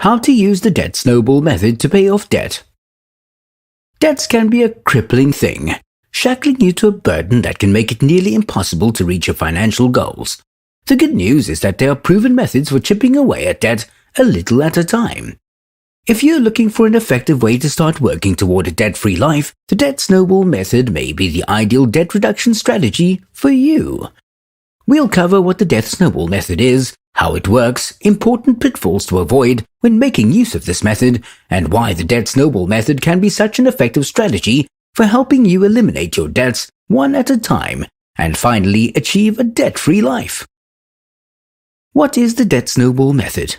How to use the debt snowball method to pay off debt. Debts can be a crippling thing, shackling you to a burden that can make it nearly impossible to reach your financial goals. The good news is that there are proven methods for chipping away at debt a little at a time. If you're looking for an effective way to start working toward a debt-free life, the debt snowball method may be the ideal debt reduction strategy for you. We'll cover what the debt snowball method is, how it works, important pitfalls to avoid when making use of this method, and why the debt snowball method can be such an effective strategy for helping you eliminate your debts one at a time and finally achieve a debt-free life. What is the debt snowball method?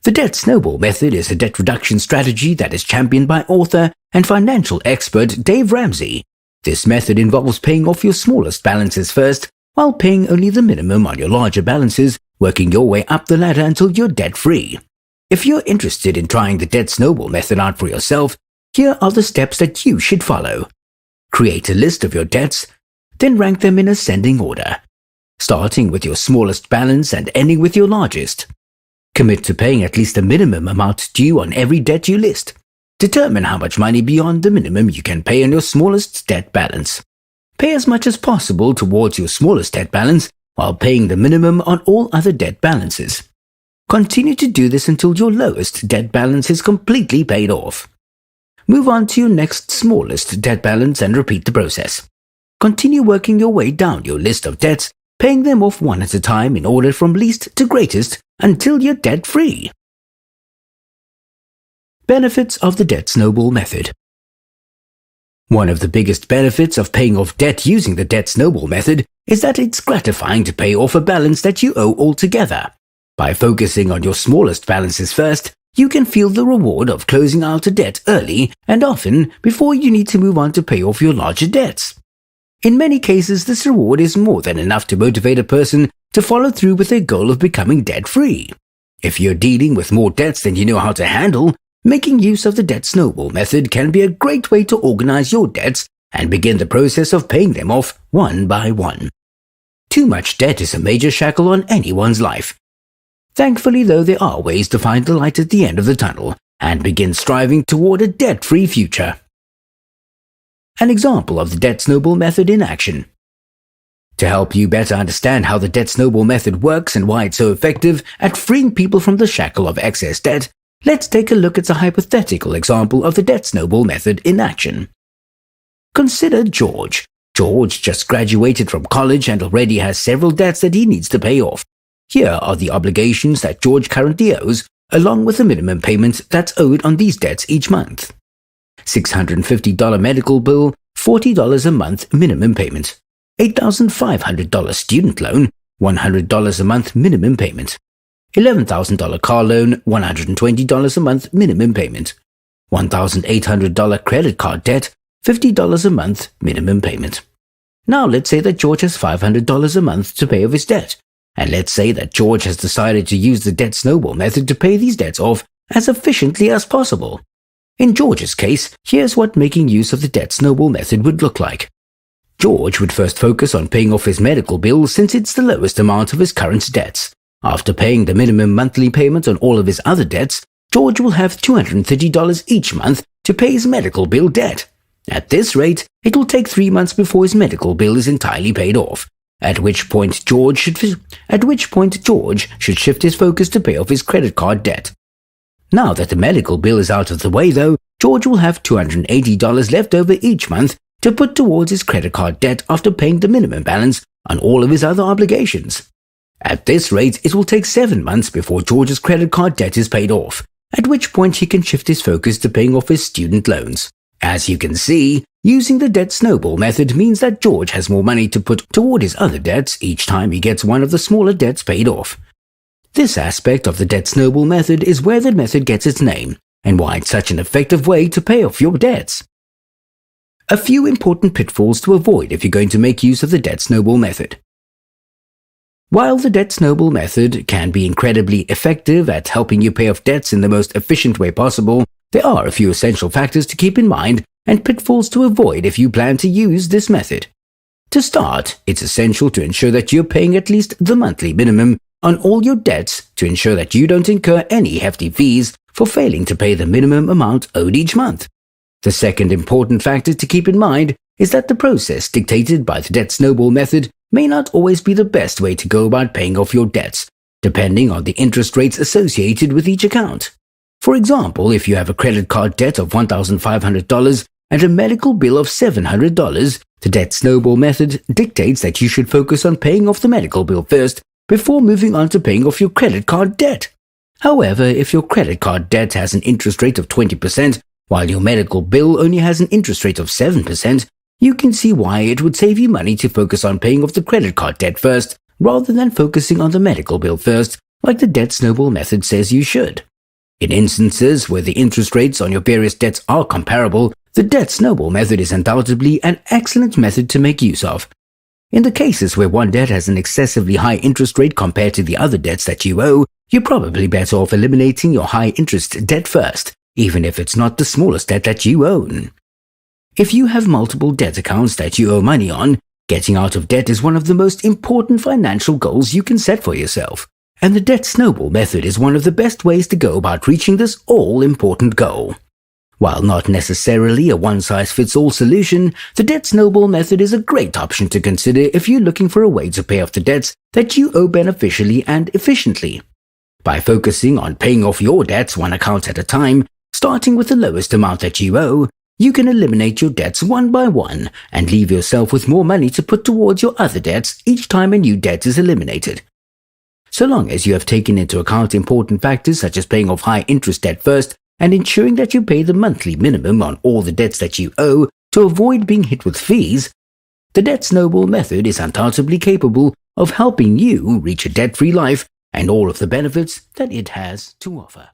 The debt snowball method is a debt reduction strategy that is championed by author and financial expert Dave Ramsey. This method involves paying off your smallest balances first, while paying only the minimum on your larger balances, working your way up the ladder until you're debt-free. If you're interested in trying the debt snowball method out for yourself, here are the steps that you should follow. Create a list of your debts, then rank them in ascending order, starting with your smallest balance and ending with your largest. Commit to paying at least a minimum amount due on every debt you list. Determine how much money beyond the minimum you can pay on your smallest debt balance. Pay as much as possible towards your smallest debt balance while paying the minimum on all other debt balances. Continue to do this until your lowest debt balance is completely paid off. Move on to your next smallest debt balance and repeat the process. Continue working your way down your list of debts, paying them off one at a time in order from least to greatest until you're debt-free. Benefits of the debt snowball method. One of the biggest benefits of paying off debt using the debt snowball method is that it's gratifying to pay off a balance that you owe altogether. By focusing on your smallest balances first, you can feel the reward of closing out a debt early and often before you need to move on to pay off your larger debts. In many cases, this reward is more than enough to motivate a person to follow through with their goal of becoming debt-free. If you're dealing with more debts than you know how to handle, making use of the debt snowball method can be a great way to organize your debts and begin the process of paying them off one by one. Too much debt is a major shackle on anyone's life. Thankfully, though, there are ways to find the light at the end of the tunnel and begin striving toward a debt-free future. An example of the debt snowball method in action. To help you better understand how the debt snowball method works and why it's so effective at freeing people from the shackle of excess debt, let's take a look at a hypothetical example of the debt snowball method in action. Consider George. George just graduated from college and already has several debts that he needs to pay off. Here are the obligations that George currently owes, along with the minimum payment that's owed on these debts each month. $650 medical bill, $40 a month minimum payment. $8,500 student loan, $100 a month minimum payment. $11,000 car loan, $120 a month minimum payment. $1,800 credit card debt, $50 a month minimum payment. Now let's say that George has $500 a month to pay off his debt. And let's say that George has decided to use the debt snowball method to pay these debts off as efficiently as possible. In George's case, here's what making use of the debt snowball method would look like. George would first focus on paying off his medical bill since it's the lowest amount of his current debts. After paying the minimum monthly payment on all of his other debts, George will have $230 each month to pay his medical bill debt. At this rate, it will take 3 months before his medical bill is entirely paid off, at which point George should shift his focus to pay off his credit card debt. Now that the medical bill is out of the way though, George will have $280 left over each month to put towards his credit card debt after paying the minimum balance on all of his other obligations. At this rate, it will take 7 months before George's credit card debt is paid off, at which point he can shift his focus to paying off his student loans. As you can see, using the debt snowball method means that George has more money to put toward his other debts each time he gets one of the smaller debts paid off. This aspect of the debt snowball method is where the method gets its name, and why it's such an effective way to pay off your debts. A few important pitfalls to avoid if you're going to make use of the debt snowball method. While the debt snowball method can be incredibly effective at helping you pay off debts in the most efficient way possible, there are a few essential factors to keep in mind and pitfalls to avoid if you plan to use this method. To start, it's essential to ensure that you're paying at least the monthly minimum on all your debts to ensure that you don't incur any hefty fees for failing to pay the minimum amount owed each month. The second important factor to keep in mind is that the process dictated by the debt snowball method may not always be the best way to go about paying off your debts, depending on the interest rates associated with each account. For example, if you have a credit card debt of $1,500 and a medical bill of $700, the debt snowball method dictates that you should focus on paying off the medical bill first before moving on to paying off your credit card debt. However, if your credit card debt has an interest rate of 20%, while your medical bill only has an interest rate of 7%, you can see why it would save you money to focus on paying off the credit card debt first, rather than focusing on the medical bill first, like the debt snowball method says you should. In instances where the interest rates on your various debts are comparable, the debt snowball method is undoubtedly an excellent method to make use of. In the cases where one debt has an excessively high interest rate compared to the other debts that you owe, you're probably better off eliminating your high interest debt first, even if it's not the smallest debt that you own. If you have multiple debt accounts that you owe money on, getting out of debt is one of the most important financial goals you can set for yourself, and the debt snowball method is one of the best ways to go about reaching this all-important goal. While not necessarily a one-size-fits-all solution, the debt snowball method is a great option to consider if you're looking for a way to pay off the debts that you owe beneficially and efficiently. By focusing on paying off your debts one account at a time, starting with the lowest amount that you owe, you can eliminate your debts one by one and leave yourself with more money to put towards your other debts each time a new debt is eliminated. So long as you have taken into account important factors such as paying off high interest debt first and ensuring that you pay the monthly minimum on all the debts that you owe to avoid being hit with fees, the debt snowball method is undoubtedly capable of helping you reach a debt-free life and all of the benefits that it has to offer.